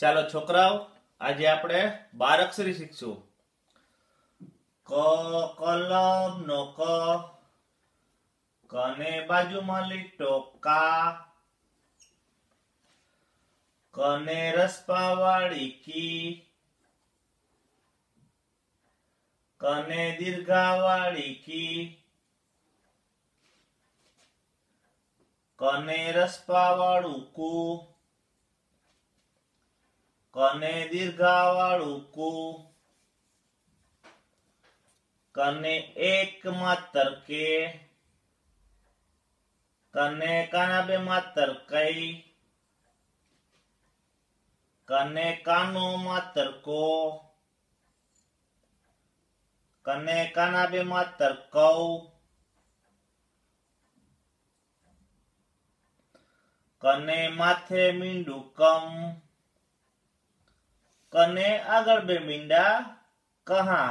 ચાલો છોકરાઓ, આજે આપણે 12 અક્ષરી શીખશું. ક કલમ નો ક, કને બાજુમાં લીટો કા, કને રસ્પા વાળી કી, કને દીર્ઘા વાળી કી, કને રસ્પા વાળું કુ, કને દીર્ઘા વાળું કુ, કને એક માત્ર કે, કને કાના બે માત્ર કઈ, કને કાનો માત્ર કો, કને કાના બે માત્ર કૌ, કને માથે મીંડું કમ, કને આગળ બે મીંડા કહા.